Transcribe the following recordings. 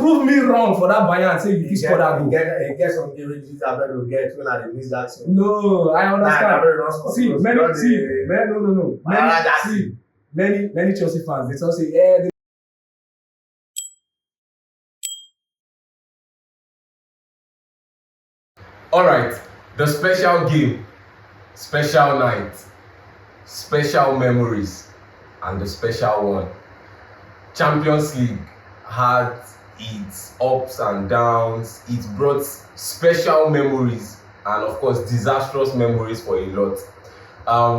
prove me wrong for that buyer and say you can score that goal. Get some images I bet will get when I miss that. No, I understand. See, many Chelsea fans, they all say, yeah. All right, the special game, special night, special memories, and the special one. Champions League had its ups and downs. It brought special memories and, of course, disastrous memories for a lot.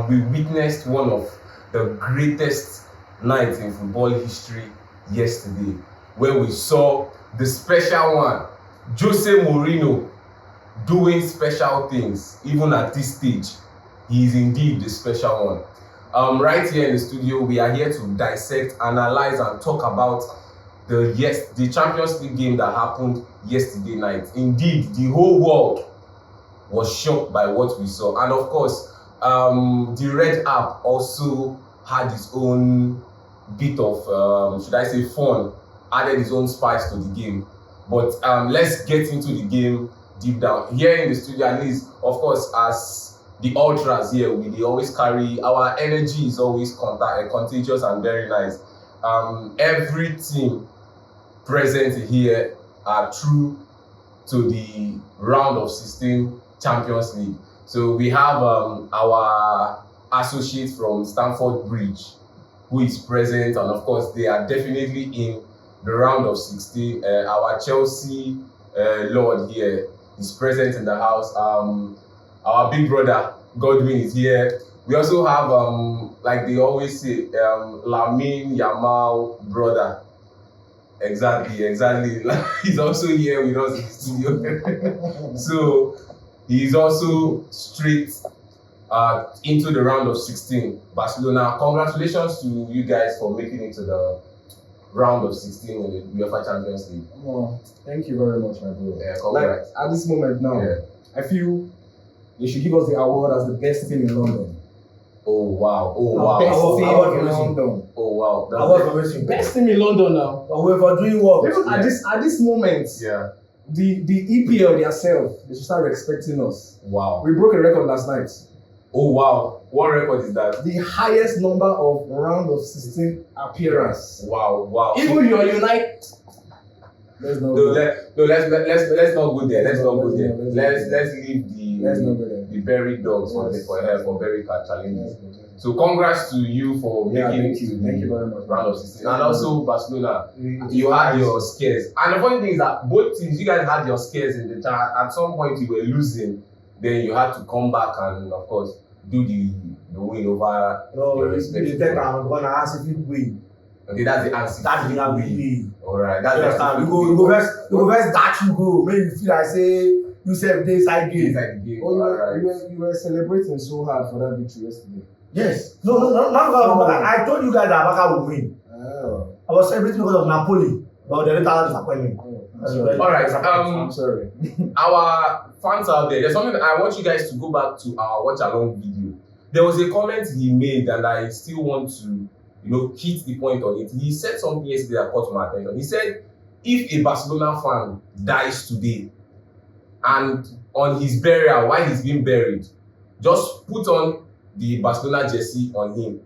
We witnessed one of the greatest nights in football history yesterday, where we saw the special one, Jose Mourinho, doing special things. Even at this stage, he is indeed the special one. Right here in the studio, we are here to dissect, analyze, and talk about the Champions League game that happened yesterday night. Indeed, the whole world was shocked by what we saw, and of course, the Red app also had its own bit of, should I say, fun, added its own spice to the game. But let's get into the game deep down. Here in the studio, at least, of course, as the ultras here, we always carry, our energy is always contagious and very nice. Every team present here are true to the round of 16 Champions League. So we have our associate from Stamford Bridge who is present, and of course they are definitely in the round of 16. Our Chelsea Lord here is present in the house. Our big brother Godwin is here. We also have, like they always say, Lamine Yamal brother. Exactly. He's also here with us in the studio. So he's also straight into the round of 16. Barcelona, congratulations to you guys for making it to the round of 16 in the UEFA Champions League. Oh, thank you very much, my bro. Yeah, like at this moment now, I feel they should give us the award as the best team in London. Oh wow! Best team in London. Oh wow! Best team in London now. We're doing what? Even at this moment, the EPL themselves, they should start respecting us. Wow! We broke a record last night. Oh wow! What record is that? The highest number of round of 16 appearance. Wow! Even your United. Let's not go there. Let's not go there. Let's leave the buried dogs for buried challenges. So congrats to you for making it to the round of 16. And also Barcelona, you had your scares. And the funny thing is that both teams, you guys had your scares in the chat. At some point you were losing, then you had to come back and of course do the win over your respective. I'm gonna ask if you win. Okay, that's the answer. That's the answer. Alright, that's the answer. You go first that you go. Maybe you feel like say you said they side game. You were celebrating so hard for that victory yesterday. Yes. No, not I told you guys that Barca will win. Oh. I was celebrating because of Napoli, but the later disappointment. Alright, I'm sorry. Our fans out there's something that I want you guys to go back to our watch along video. There was a comment he made and I still want to hit the point on it. He said something yesterday that caught my attention. He said, if a Barcelona fan dies today and on his burial, while he's being buried, just put on the Barcelona jersey on him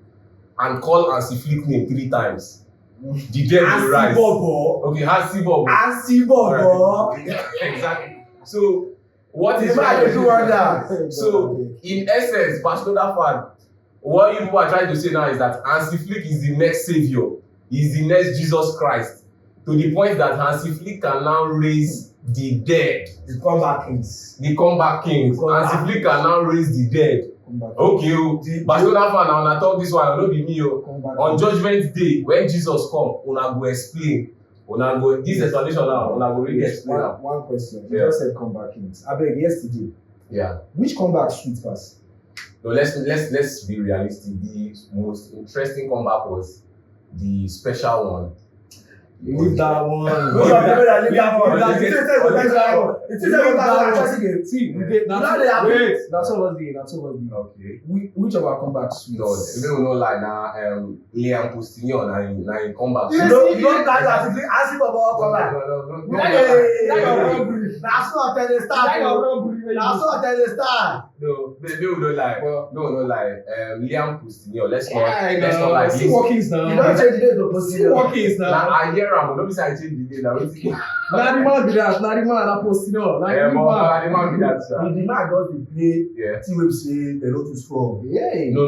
and call Hansi Flick name 3 times. The dead will rise. Okay, Hansi Bobo. Exactly. So, what is right? So, in essence, Barcelona fan, what you people are trying to say now is that Hansi Flick is the next savior. He's the next Jesus Christ. To the point that Hansi Flick can now raise the dead. The comeback kings. Hansi Flick can now raise the dead. Okay, Barcelona fan, now talk this one, no be me. On Judgment Day, when Jesus come, una go explain. This explanation now, una go really explain. One question. You just said comeback kings. I beg yesterday. Yeah. Which comeback sweet pass? No, let's be realistic. The most interesting comeback was the special one. Leave that one. Those of them that leave that one. Leave It is that one. a Chelsea game. See, we did. That's what was the. Okay. Which of our comebacks? No, we will not lie now. Liam Postinion now in comeback. You don't try to ask him about comeback. No. That's not tell the start. That's not tell the start. No, they will not lie. No lie. Liam Postinion. Let's not lie. See workings now. You don't change the name to See workings now. Now I hear him, but don't be saying I change the name. Now the man be that. Now the man that Postinion. The man be that. The man does play. Team will say they're not too strong. Yeah. No.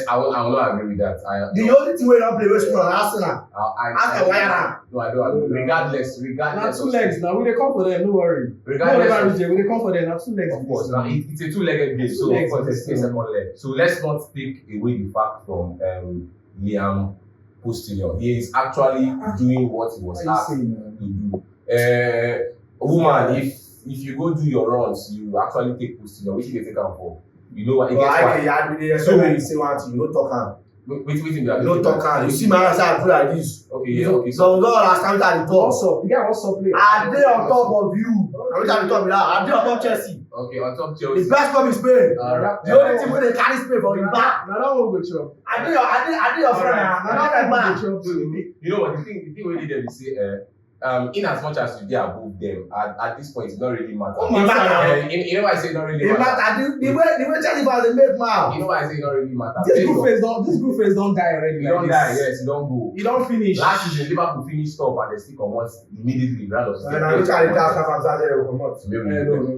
I will not agree with that. The only team we don't play very strong, Arsenal. Ask the wire. No, I don't agree. Regardless. Now 2 legs. Now we dey come for them. No worry. Regardless. We dey come for them. Now 2 legs. Of course. Now it's a 2-legged game, so of course there's a second leg. So let's not take away the fact from Liam Postinion. He is actually doing what he was asked to do. Woman, if you go do your runs, you actually take Postinion. Which you take am for? You know what? So when you say one thing, you don't talk am. Wait, you don't talk am. You see my answer, I put like this. Okay. So don't understand at the top. The guy wants to play. I dey on top of you. I'm not talk with that. I dey on top Chelsea. Okay, on top Chelsea. The best club is Spain. The only team wey dey carry Spain for him back. Now that one go chop. I dey your friend. Now that man. You know what? The thing wey dey there be say, in as much as you dey above them, at this point, it don't really matter. You know why I say it don't really matter? The way Chelsea fans dey make mouth. You know why I say it don't really matter? This group phase don't die already. You don't die, yes, you don't go. You don't finish. Last season, Liverpool finished top and they still come once immediately.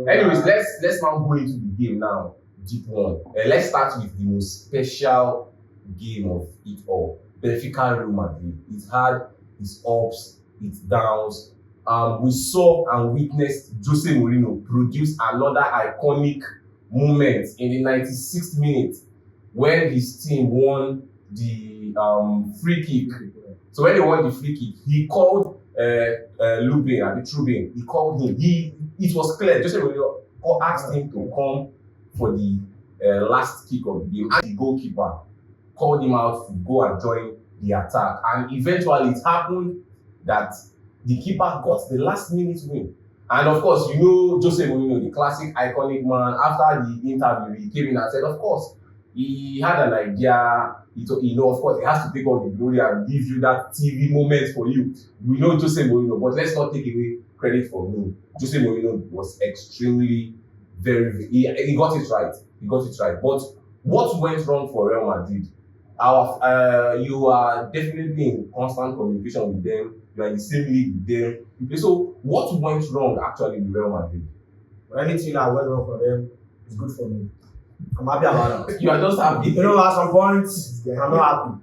Anyways, let's now go into the game now. Deep one. Let's start with the most special game of it all. Benfica Real Madrid. It had its ups, its downs. We saw and witnessed Jose Mourinho produce another iconic moment in the 96th minute when his team won the free kick. So when they won the free kick, he called Trubin. He called him. It was clear. Jose Mourinho asked him to come for the last kick of the game. And the goalkeeper called him out to go and join the attack. And eventually it happened that the keeper got the last minute win. And of course, you know Jose Mourinho, the classic iconic man. After the interview, he came in and said, of course, he had an idea. Of course, he has to take all the glory and give you that TV moment for you. We know Jose Mourinho, but let's not take away credit from him. Jose Mourinho was extremely he got it right. But what went wrong for Real Madrid? You are definitely in constant communication with them. You are in the same league with them. So what went wrong actually with Real Madrid? Anything that went wrong for them is good for me. I'm happy about that. You are just happy. You know, at some point, I'm not happy.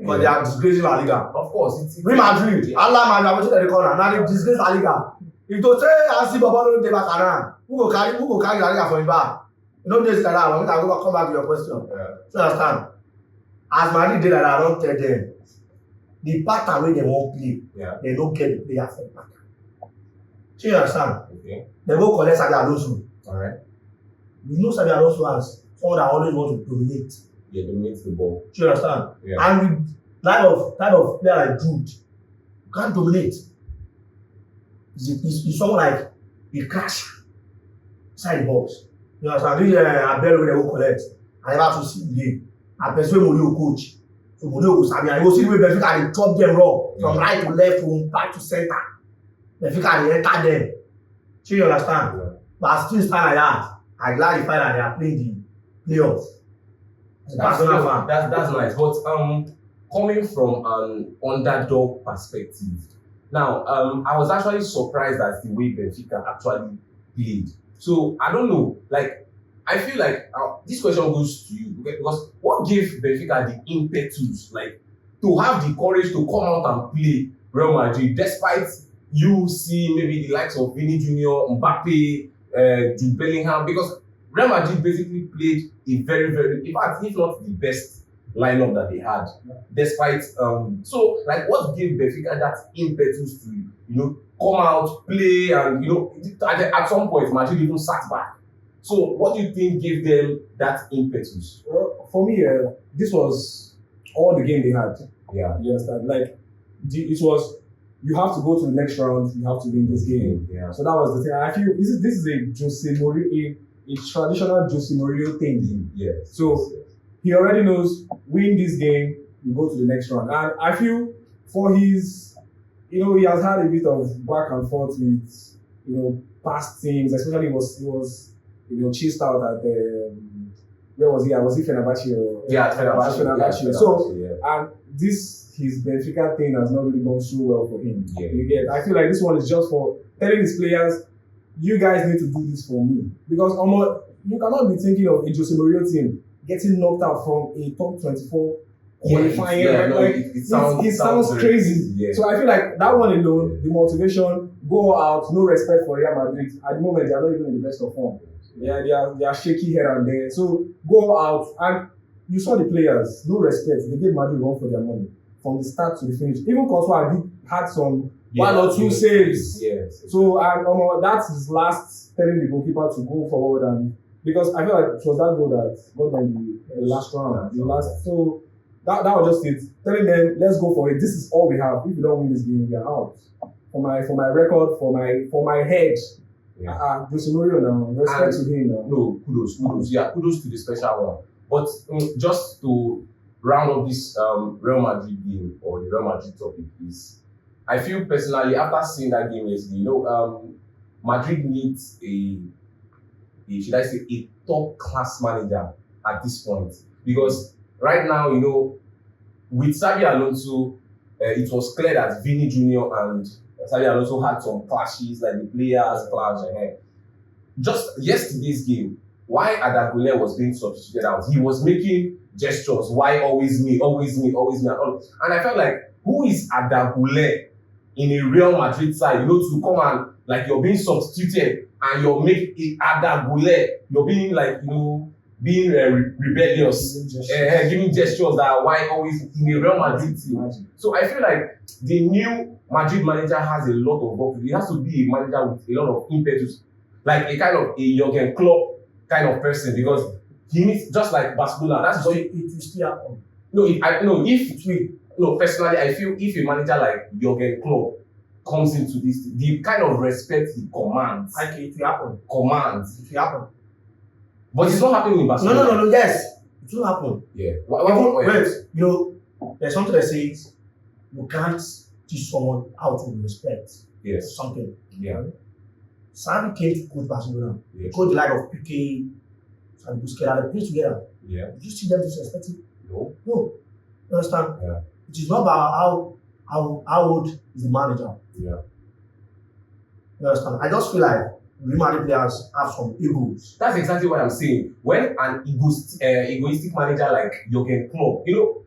But they are disgracing La Liga. Of course. It's Real Madrid, Allah man, I'm watching the corner. Now they disgrace La Liga. If you say, I see Bobo don't take back around, who go carry La Liga for him back? You know, this like that. When I go come back to your question. So understand? As Madrid did like that, I don't tell them. The pattern where they won't play, they don't get the player from pattern. So you understand? Okay. They go collect Xabi Alonso. Alright. You know Xabi Alonso as someone that always wants to dominate. Yeah, dominates the ball. Do you understand? Yeah. And with type of player like Jude, you can't dominate. He's someone like he crash inside the box. You understand? This Abel wey dey go collect. I never to see the game. I persuade Mourinho coach. So Mourinho go sabi. I go see the way Benfica dey chop them raw from right to left, from back to center. Benfica dey enter them. So you understand? Yeah. But as things stand like that, I glad the final they are playing the playoffs. That's nice. But coming from an underdog perspective, now I was actually surprised at the way Benfica actually played. So I don't know, like I feel like this question goes to you because what gave Benfica the impetus, like to have the courage to come out and play Real Madrid, despite you see maybe the likes of Vini Jr., Mbappe, Jude Bellingham, because Real Madrid basically played a very, in fact, if not the best lineup that they had, despite so like what gave Benfica that impetus to come out, play, and at some point Madrid even sat back. So what do you think gave them that impetus? Well, for me, this was all the game they had. Yeah. You understand? Like it was you have to go to the next round, you have to win this game. Yeah. So that was the thing. I feel this is a Jose Mourinho, a traditional Jose Mourinho thing. Yes. So he already knows, win this game, you go to the next round. And I feel for his, he has had a bit of back and forth with, past teams, especially he was chased out at the, where was he? Was he Fenerbahce? Fenerbahce. So, and his Benfica thing has not really gone so well for him. Yeah. You get? I feel like this one is just for telling his players, you guys need to do this for me. Because you cannot be thinking of a Jose Mourinho team getting knocked out from a top 24 qualifying. It sounds crazy. Yeah. So I feel like that one alone, the motivation, go out, no respect for Real Madrid. At the moment, they are not even in the best of form. They are shaky here and there. So go out, and you saw the players, no respect. They gave Madrid run for their money from the start to the finish. Even Courtois had some one or two saves. Yes. So that's his last, telling the goalkeeper to go forward, and because I feel like it was that goal that got them the last round. So that was just it. Telling them, let's go for it. This is all we have. If you don't win this game, we are out. For my record, for my head. Yeah. Jose Mourinho now, respect to him now. No, kudos. Yeah, kudos to the special one. But just to round up this Real Madrid game, or the Real Madrid topic, is I feel personally, after seeing that game yesterday, Madrid needs a top class manager at this point, because right now, with Xabi Alonso, it was clear that Vini Jr. and Xabi Alonso had some clashes, like the players clash. Just yesterday's game, why Adagule was being substituted out, he was making gestures, why always me, always me, always me, and I felt like, who is Adagule in a Real Madrid side, to come and, like, you're being substituted and you're making Adagule, you're being like, being rebellious, giving gestures that are why always in a Real Madrid team. So I feel like the new Madrid manager has a lot of work to do. He has to be a manager with a lot of impetus, like a kind of a Jurgen Klopp kind of person, because he needs, just like Barcelona. That's just it will still happen. Personally, I feel if a manager like Jurgen Klopp comes into this, the kind of respect he commands. It will happen. It will happen. But it's not happening in Barcelona. No, yes. It will happen. Yeah. Wait, there's something that says you can't teach someone how to respect something. Yeah. Xavi came to coach Barcelona. Yeah. Coach the like of Piqué and Busquets, they play together. Yeah. Did you see them disrespecting? No. You understand? Yeah. It is not about how old is the manager. Yeah. You understand? I just feel like Real Madrid players have some egos. That's exactly what I'm saying. When an egoistic manager like Jurgen Klopp,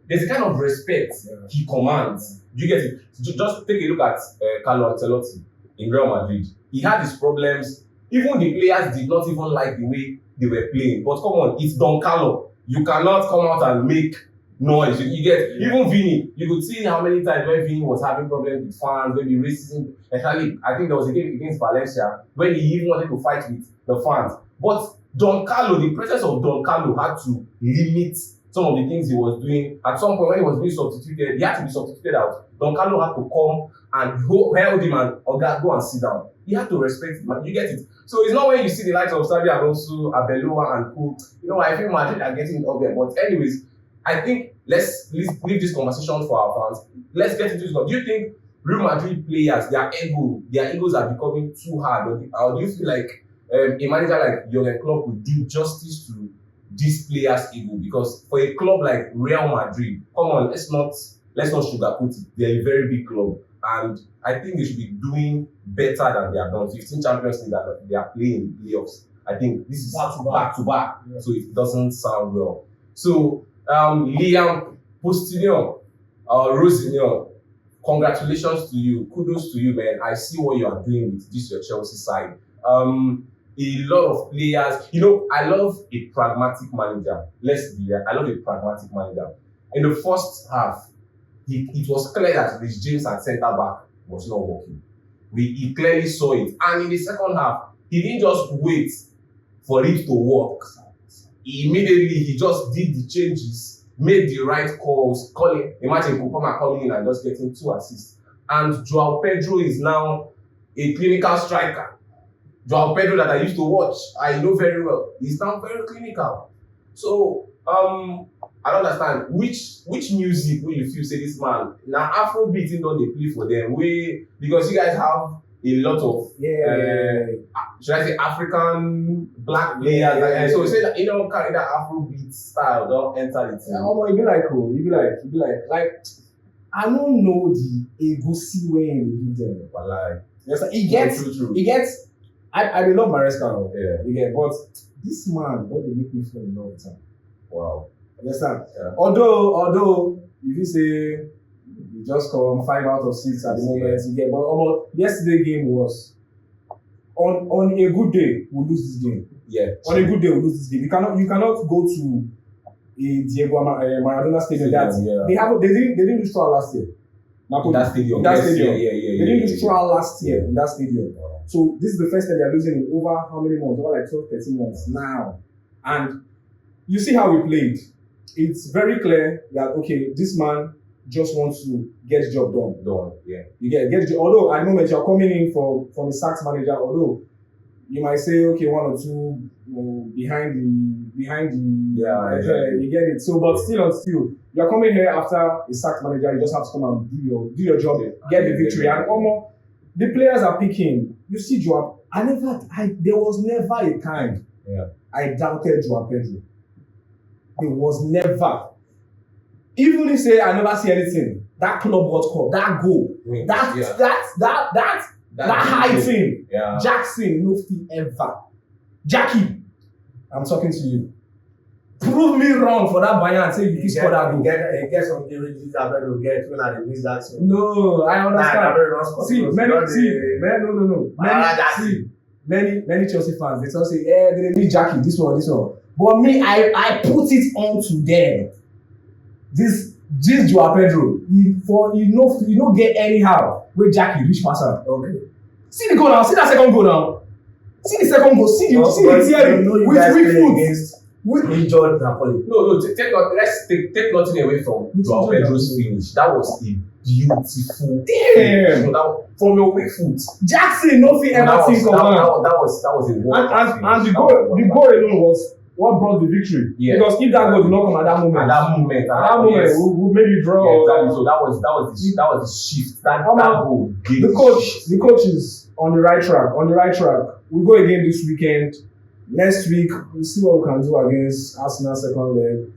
there's a kind of respect he commands. Do you get it? Just take a look at Carlo Ancelotti in Real Madrid. He had his problems. Even the players did not even like the way they were playing. But come on, it's Don Carlo. You cannot come out and make noise. You get, even Vini, you could see how many times when Vini was having problems with fans, maybe racism. Especially, I think there was a game against Valencia when he even wanted to fight with the fans. But Don Carlo, the presence of Don Carlo had to limit some of the things he was doing. At some point when he was being substituted, he had to be substituted out. Don Carlo had to come and hold him and go and sit down. He had to respect him. You get it? So it's not when you see the likes of Xabi Alonso, Arbeloa and co. I feel Madrid are getting it up there. But anyways, I think let's leave this conversation for our fans. Let's get into this. Do you think Real Madrid players, their egos are becoming too hard? Or do you feel like a manager like Jurgen Klopp would do justice to this players' ego? Because for a club like Real Madrid, come on, let's not sugarcoat it. They're a very big club. And I think they should be doing better than they have done. 15 Champions League that they are playing in the playoffs. I think this is back to back. Yeah. So it doesn't sound well. So Liam Postinion, Rosinio, congratulations to you. Kudos to you, man. I see what you are doing with this your Chelsea side. A lot of players, I love a pragmatic manager. Let's be real. I love a pragmatic manager. In the first half, it was clear that Rich James at centre back was not working. He clearly saw it. And in the second half, he didn't just wait for it to work. Immediately, he just did the changes, made the right calls, imagine Kupama coming in and just getting 2 assists. and Joao Pedro is now a clinical striker. Joao Pedro that I used to watch, I know very well. He's now very clinical. So I don't understand which music will you feel say this man now Afrobeat in don't they play for them because you guys have a lot of should I say African black players so say that you don't carry that Afrobeat style don't enter the team. You be like I don't know the Egusi way in the game. But like yes, it gets I love Maresca you get but this man what they make me feel in love with him. Wow. Understand? Yeah. Although if you say you just come 5 out of 6 at the moment, you get but yesterday game was on a good day we'll lose this game. Yeah. On a good day we'll lose this game. You cannot go to a Diego Maradona stadium they didn't lose trial last year. In that stadium. They didn't lose trial last year in that stadium. Wow. So this is the first time they are losing in over how many months? Over like 12, 13 months now. And you see how we played. It's very clear that okay, this man just wants to get the job done. You get the job. Although at the moment you're coming in from a sacked manager, although you might say okay, 1 or 2 behind the you get it. So but still you're coming here after a sacked manager, you just have to come and do your job, get the victory. And almost the players are picking. You see Joao, there was never a time I doubted Joao Pedro. There was never. Even if say I never see anything, that Club World Cup, that goal, that high thing, Jackson, no fee ever. Jackie, I'm talking to you. Prove me wrong for that Bayern. Say you score that goal. Get some images that will get when I miss that. No, I understand. Many Chelsea fans they all say, they need Jackie, this one. But me, I put it on to them. This Joao Pedro, you don't get anyhow where Jackie reach passer. Okay. See the goal now. See that second goal now. See the second goal. See the theory with weak foot. With injured Napoli. No. Let's take nothing away from Joao Pedro's finish. That was a beautiful. Damn. From your weak foot. Jackson, nothing ever think of that. That was a wonderful and the goal alone was what brought the victory. Yeah. Because if that goal did not come at that moment, we'll maybe draw. Yeah, exactly. So that was the shift. That goal. The coach is on the right track. We go again this weekend. Next week, we'll see what we can do against Arsenal second leg.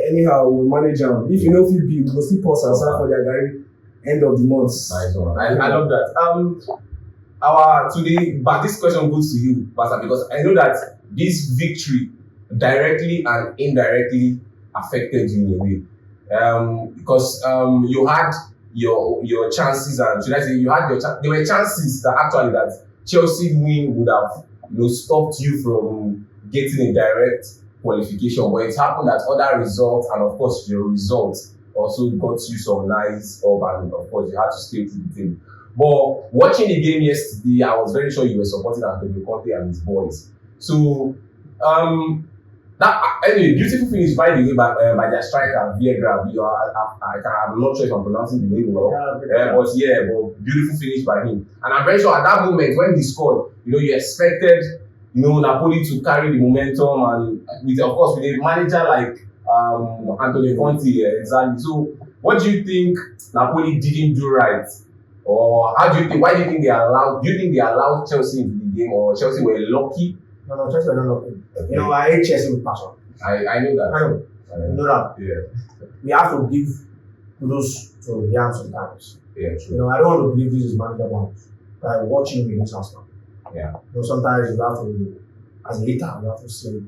Anyhow, we'll manage them. If you know if you we'll still pause aside for their very end of the month. Nice one. I love that. Today, but this question goes to you, Basa, because I know that this victory directly and indirectly affected you in a way. Because you had your chances, and should I say you had there were chances that Chelsea win would have stopped you from getting a direct qualification, but it happened that other results and of course your results also got you some nice up, and of course you had to stay through the thing. But watching the game yesterday, I was very sure you were supporting Antonio Conte and his boys. So anyway, beautiful finish by the way by their striker Vieira. I'm not sure if I'm pronouncing the name well, but beautiful finish by him. And I'm very sure at that moment when he scored, you expected Napoli to carry the momentum, and with a manager like Antonio Conte, exactly. So what do you think Napoli didn't do right, or why do you think they allowed Chelsea into the game, or Chelsea were lucky? No, Chelsea were not lucky. Okay. I hate Chelsea with passion. I know that. You know that. Yeah. We have to give kudos to Liam sometimes. Yeah, true. I don't want to believe this is manager once. By watching him against Arsenal. Yeah. Sometimes you have to, as a leader, you have to say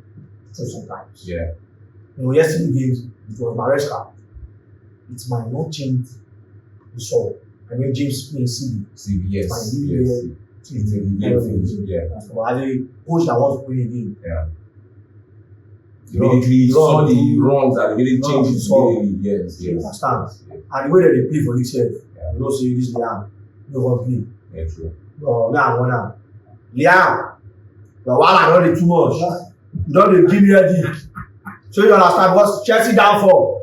true sometimes. Yeah. Yesterday games, it was Maresca. It might not change the soul. I mean, James playing CB. Yes. Yeah. As a coach that wants to win a game. Yeah. Immediately saw the wrongs and immediately changed his game. Yes. Understand? And the way that they play for UCL, see this Liam, no one play. Yeah, true. Liam, your one are not too much. You don't give me a deal. So you understand what's Chelsea down for,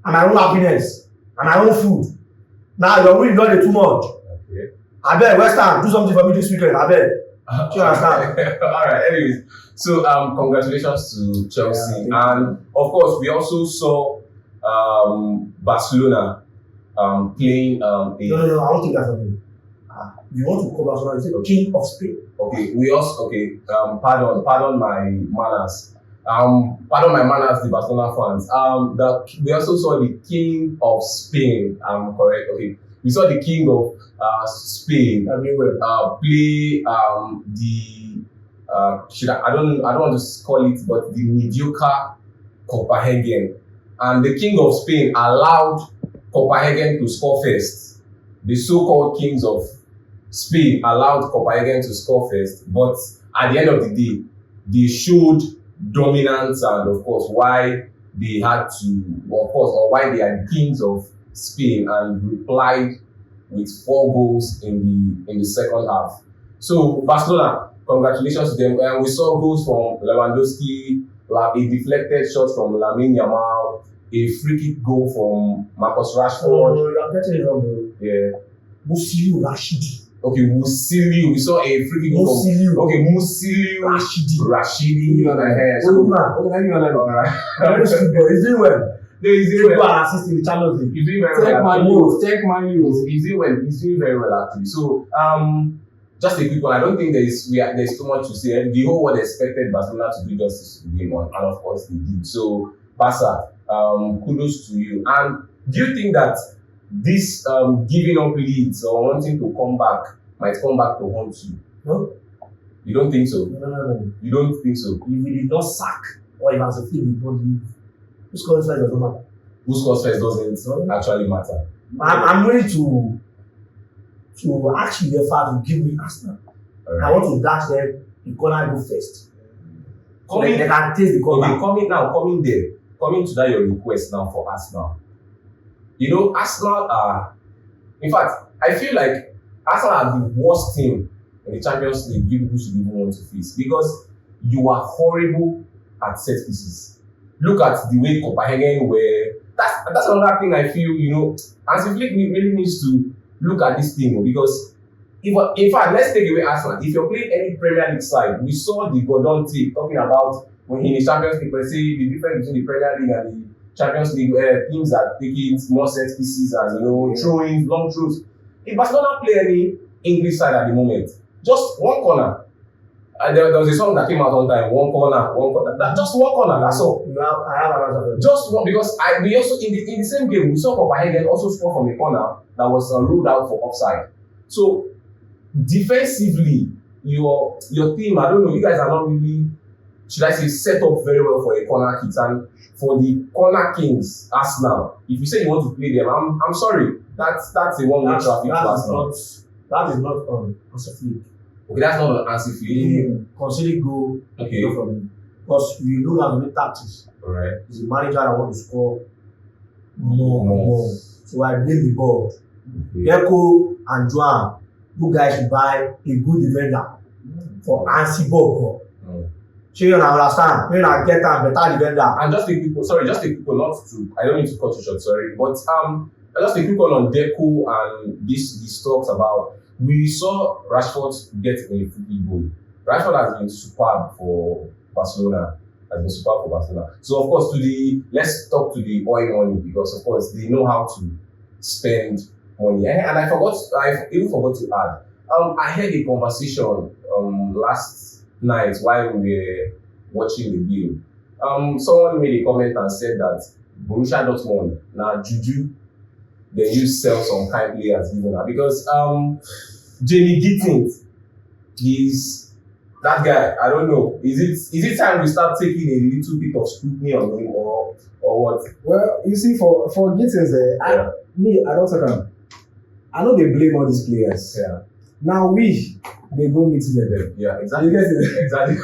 and my own happiness, and my own food. Now your win don dey too much. Okay. Abeg, West Ham, do something for me this weekend. Abeg. Do you understand? All right. Anyways, so congratulations to Chelsea, and of course we also saw Barcelona playing a. No, I won't take that from you. You want to call Barcelona? You say King of Spain. Okay, we also pardon my manners. Pardon my manners, the Barcelona fans. We also saw the King of Spain. I'm correct. Okay, we saw the King of Spain play I don't want to call it, but the mediocre Copenhagen, and the King of Spain allowed Copenhagen to score first. The so-called Kings of Spain allowed Copenhagen to score first, but at the end of the day, they showed dominance, and of course why they had to, or why they are the Kings of Spain, and replied with 4 goals in the second half. So Barcelona, congratulations to them. And we saw goals from Lewandowski, a deflected shot from Lamine Yamal, a free kick goal from Marcus Rashford. Oh, you are getting it wrong, bro. Yeah. Musiliu Rashidi. Okay, Musiliu. We saw a free kick goal from Musiliu Rashidi. Alright. He's doing well. No, he's doing well. Assist in the Champions League. He's doing very well. Check my news. He's doing well. He's doing very well actually. So just a quick one. I don't think there's too much to say. The whole world expected Barcelona to do justice to the game, and of course they did. So Barca, kudos to you. And do you think that this giving up leads or wanting to come back might come back to haunt you? No. You don't think so? No. You don't think so? If we did not sack, or if as a team we don't leave, who scores first doesn't matter. Who scores first doesn't actually matter. I'm ready to ask you the fact to give me Arsenal. Right. I want to dash them the corner go first. So they can taste the corner. Okay, coming to that your request now for Arsenal. You know, Arsenal are, in fact, I feel like Arsenal are the worst team in the Champions League you people should even want to face, because you are horrible at set pieces. Look at the way Copenhagen were. That's another thing I feel, you know, Hansi Flick really needs to look at this thing, because in fact, let's take away Arsenal. If you're playing any Premier League side, we saw the Gordon tape talking about when in the Champions League, say the difference between the Premier League and the Champions League, where teams are taking more set pieces and, you know, throwing long throws. If Barcelona play any English side at the moment, just one corner. And there was a song that came out one time, one corner, just one corner, that's all. I have another. Just one, because we also in the same game we saw Copenhagen also score from a corner that was ruled out for offside. So defensively, your team, I don't know, you guys are not really, should I say, set up very well for a corner kick. And for the corner kings, Arsenal, if you say you want to play them, I'm sorry, that's a one-way traffic to Arsenal. That is not on Hansi Flick. Okay, that's not an Hansi Flick. Consider go. Okay. Go from me. Because we know how to make tactics. Alright. He's a manager that wants to score more. So I blame the board. Deco and Joan, you guys should buy a good defender for Hansi Bob. So you understand? When I get a better defender. And just a quick one, not to, I don't need to cut you short, sorry, but just a quick one on Deco and this talks about. We saw Rashford get a free goal. Rashford has been superb for Barcelona. So of course, let's talk to the oil money, because of course they know how to spend money. And I even forgot to add. I had a conversation last night while we were watching the game. Someone made a comment and said that Borussia Dortmund now juju. They use sell some kind players given her, because Jamie Gittins, he's that guy. I don't know. Is it time we start taking a little bit of scrutiny on him or what? Well, you see, for Gittins, I don't take him. I know they blame all these players. Yeah. Now they go meet them. Yeah, exactly. You get it? Exactly.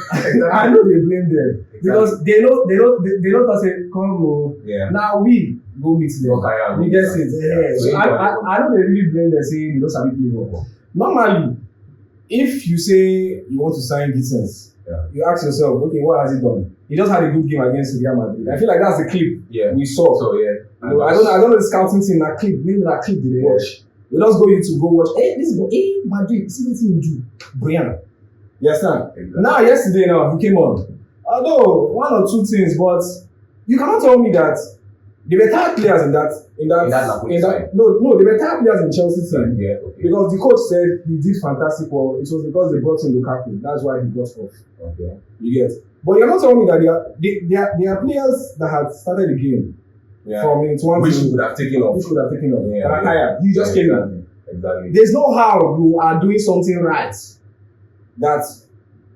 I know they blame them because they don't say come. Yeah. Now we go meet them. Okay, you get it? Yeah. So I know they really blame them, saying they don't sabi play well. Normally, if you say you want to sign Gittins, you ask yourself, okay, what has he done? He just had a good game against Real Madrid. I feel like that's the clip we saw. So yeah. No, I don't know the scouting team that clip. Maybe that clip did they watch. They just go to go watch. Hey, this boy, hey, Madrid, see what he do. Brian. You understand? Exactly. Now, yesterday, he came on. Although, one or two things, but you cannot tell me that the better players in that no, the better players in Chelsea team. Yeah, okay. Because the coach said he did fantastic well. It was because they brought in Lukaku. That's why he got off. Okay. You get. But you're not telling me that there are players that had started the game. Yeah. From minute 1 which you could have taken off. Yeah. You just came in. Exactly. There's no how you are doing something right that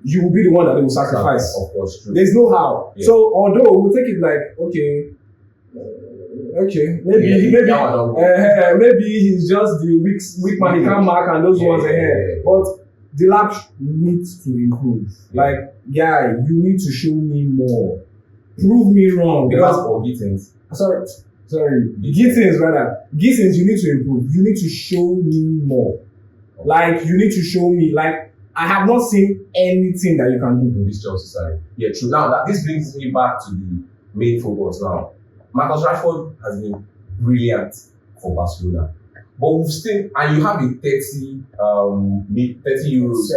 you will be the one that they will sacrifice. Of course, true. There's no how. Yeah. So although we'll take it like maybe he's just the weak man, he can't mark and those ones ahead. But the lab needs to improve. Like, guy, you need to show me more. Prove me wrong. Because Sorry. Gittins, rather. Gittins, you need to improve. You need to show me more. Like, you need to show me, like, I have not seen anything that you can do in this Chelsea side. Yeah, true. Now, this brings me back to the main focus now. Marcus Rashford has been brilliant for Barcelona. But we've still, and you have a 30 euros,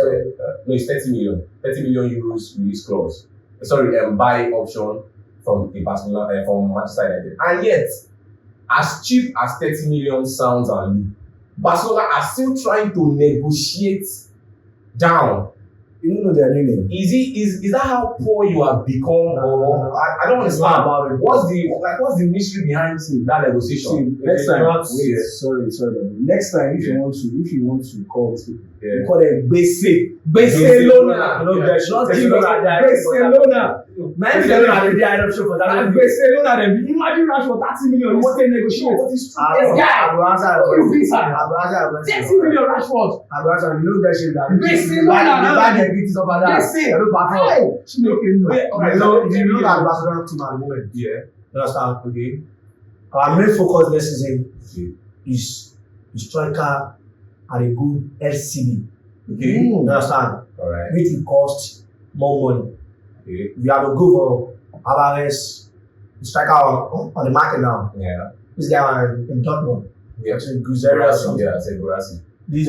it's 30 million euros release clause. Sorry, buy option from the Barcelona, from Manchester United. And yet, as cheap as 30 million sounds and Barcelona are still trying to negotiate down. You don't know their new name. Is that how poor you have become? Or I don't understand about it. What's the mystery behind that negotiation? Next time, sorry. Next time, if you want to call this people, you call them Barcelona. Barcelona. Barcelona. Imagine Rashford 30 million. You still negotiate. What is true? This guy. 30 million Rashford. You know that shit. Barcelona. It is over that. You know that Barcelona team at the moment. Yeah. You understand? Okay. Our main focus this season is striker and a good LCB. Okay. You understand? Alright. Which will cost more money. Okay. We have to go for Alvarez, the striker on the market now. Yeah. This guy in Dortmund. Yeah. Gurasi. This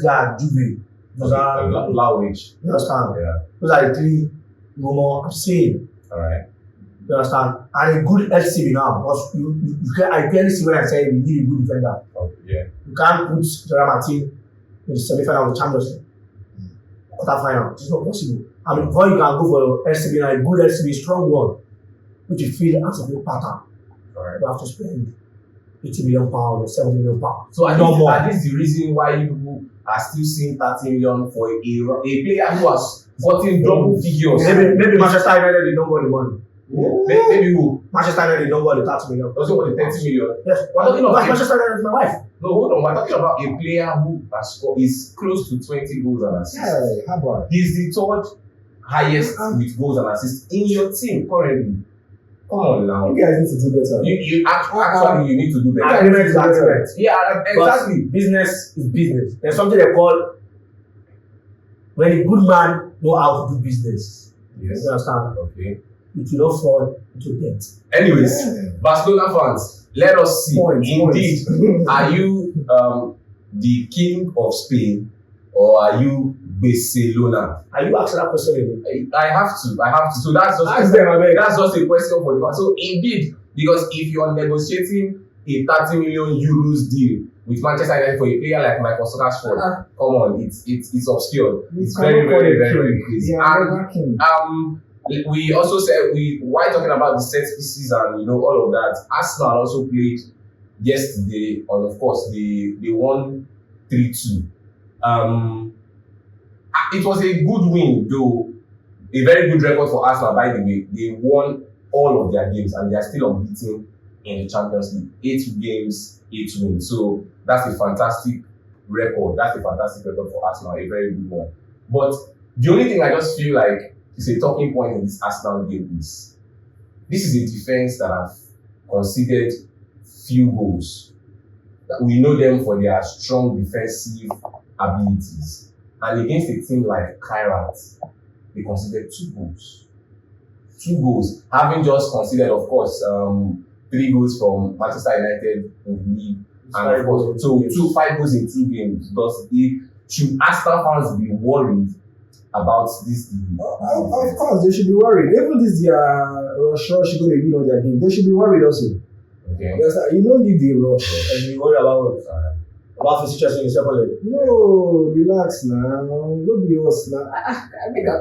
guy Juve. Those are low wage. You understand? Yeah. Those are the three rumors I'm saying. Alright. You understand? And a good LCB now, because I clearly see when I say we need a good defender. Okay, yeah. You can't put Gerard Martin in the semi-final of the Champions League. Quarter-final. It's not possible. I mean, before you can go for LCB now, a good LCB, strong one, which you feel as a good pattern. Alright. You have to spend £80 million or £70 million. So at least the reason why you are still seeing 30 million for a player who has gotten double figures. Maybe Manchester United did not want the money. Maybe who? Manchester United did not want the 30 million. Doesn't want the 30 million. Yes. We're talking about Manchester United is my wife. No, hold on. We're talking about a player who has scored is close to 20 goals and assists. Yeah, how about? He's the third highest with goals and assists in your team currently. Come on now. You guys need to do better. You need to do better. Agreement is agreement. Yeah, exactly. But business is business. There's something they call when a good man know how to do business. Yes. You understand? Okay. It will not fall into debt. Anyways, Barcelona fans, let us see. Indeed, are you the king of Spain or are you Barcelona? Are you asking that question again? I have to. So that's just a question for the. So indeed, because if you are negotiating a 30 million euros deal with Manchester United for a player like Marcus Rashford, come on, it's obscure. It's very crazy. And we also said while talking about the set pieces and all of that, Arsenal also played yesterday, and of course they won 3-2. It was a good win, though a very good record for Arsenal. By the way, they won all of their games and they are still unbeaten in the Champions League. 8 games, 8 wins. So that's a fantastic record. That's a fantastic record for Arsenal, a very good one. But the only thing I just feel like is a talking point in this Arsenal game is this is a defense that have conceded few goals. That we know them for their strong defensive abilities. And against a team like Kairat, they conceded 2 goals. 2 goals. Having just considered, of course, 3 goals from Manchester United in the league, and of course, so 5 goals in 2 games. Should Arsenal fans be worried about this? Of course, they should be worried. Even this their rush going to win on their game, they should be worried also. Okay. Because you don't need the rush. And you worry about what? About the situation in the second leg. No, relax now. Don't be us now.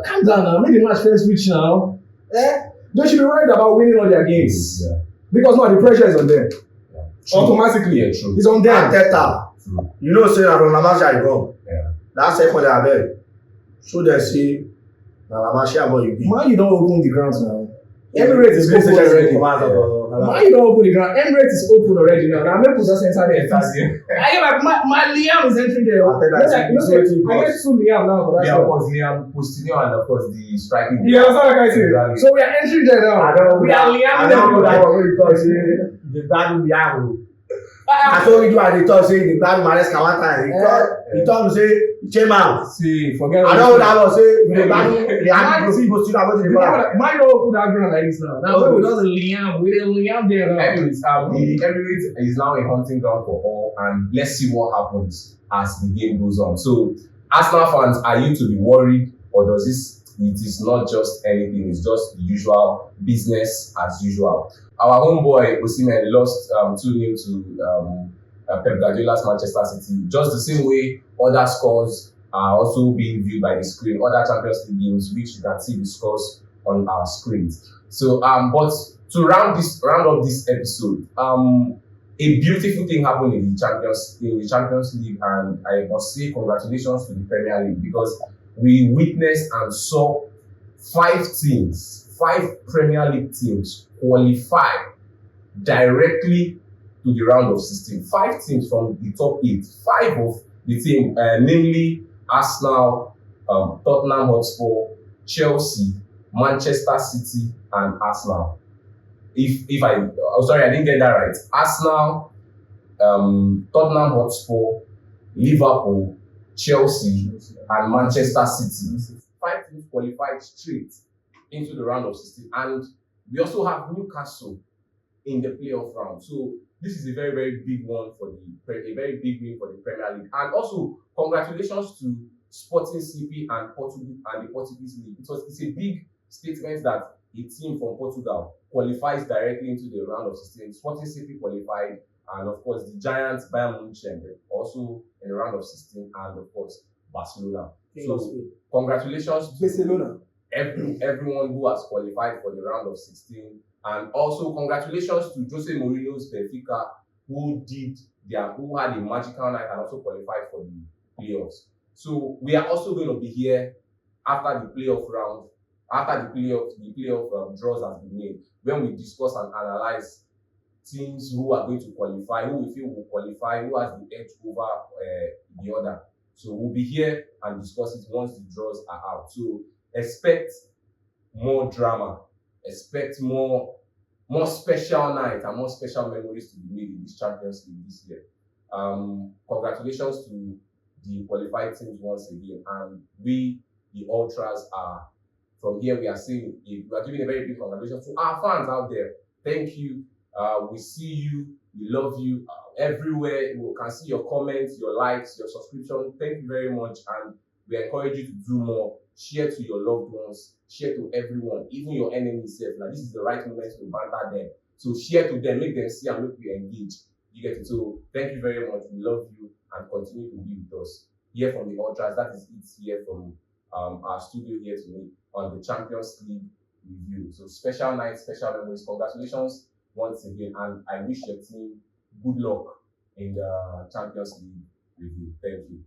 Calm down now. Make the match first switch now. They should be worried about winning all their games. Yeah. Because now the pressure is on them. Yeah. Automatically. Yeah, true. It's on them. Arteta. You know, say that Ronaldo go. Yeah. That second leg, I beg. So they see, Ronaldo boy you be. Man, you don't open the ground now. Emirates is open already. Man, you don't open the ground. Emirates is open already now. Now, make us enter there. My Liam is entering there. I get 2 Liam now for that. Yeah, of course, Liam Postino and of course the striking. Yeah, that's what I say. So we are entering there now. We are Liam. I don't know that one because the bad Liam. I told you at the top say the bad Maresca one time. He told me say chairman. See, forget. I know that was say the bad Liam Postino about the ball. Mine don't open that ground like this now. Now we don't Liam. We don't Liam there now. Anyways, the Emirates is now a hunting ground for all, and let's see what happens as the game goes on. So, Arsenal fans, are you to be worried, or does this? It is not just anything; it's just the usual business as usual. Our homeboy Osimhen lost 2-0 to Pep Guardiola's Manchester City. Just the same way other scores are also being viewed by the screen, other Champions League games, which you can see the scores on our screens. So, but to round up this episode, a beautiful thing happened in the Champions League, and I must say congratulations to the Premier League, because we witnessed and saw 5 Premier League teams qualify directly to the round of 16. 5 teams from the top 8. 5 of the team, namely Arsenal, Tottenham Hotspur, Chelsea, Manchester City, and Arsenal. I didn't get that right. Arsenal, Tottenham Hotspur, Liverpool, Chelsea, and Manchester City. 5 teams qualified straight into the round of 16. And we also have Newcastle in the playoff round. So this is a very, very big one a very big win for the Premier League. And also, congratulations to Sporting CP and the Portuguese League. It's a big statement that a team from Portugal qualifies directly into the round of 16. Sporting CP qualified, and of course the Giants, Bayern Munich, also in the round of 16, and of course Barcelona. So congratulations to Barcelona. Everyone who has qualified for the round of 16, and also congratulations to Jose Mourinho's Benfica, who had a magical night and also qualified for the playoffs. So we are also going to be here after the playoff round, after the playoff draws has been made, when we discuss and analyze teams who are going to qualify, who we feel will qualify, who has the edge over the other. So we'll be here and discuss it once the draws are out. So expect more drama, expect more special night and more special memories to be made in this Champions League this year. Congratulations to the qualified teams once again, and we, the Ultras, are from here. We are giving a very big congratulations to our fans out there. Thank you. We see you. We love you everywhere. We can see your comments, your likes, your subscription. Thank you very much, and we encourage you to do more. Share to your loved ones. Share to everyone, even your enemies. Now, this is the right moment to banter them. So share to them, make them see and make you engage. You get it. So thank you very much. We love you and continue to be with us. Here from the Ultras. That is it here from our studio here today on the Champions League review. So special night, special memories. Congratulations once again, and I wish your team good luck in the Champions League review. Thank you.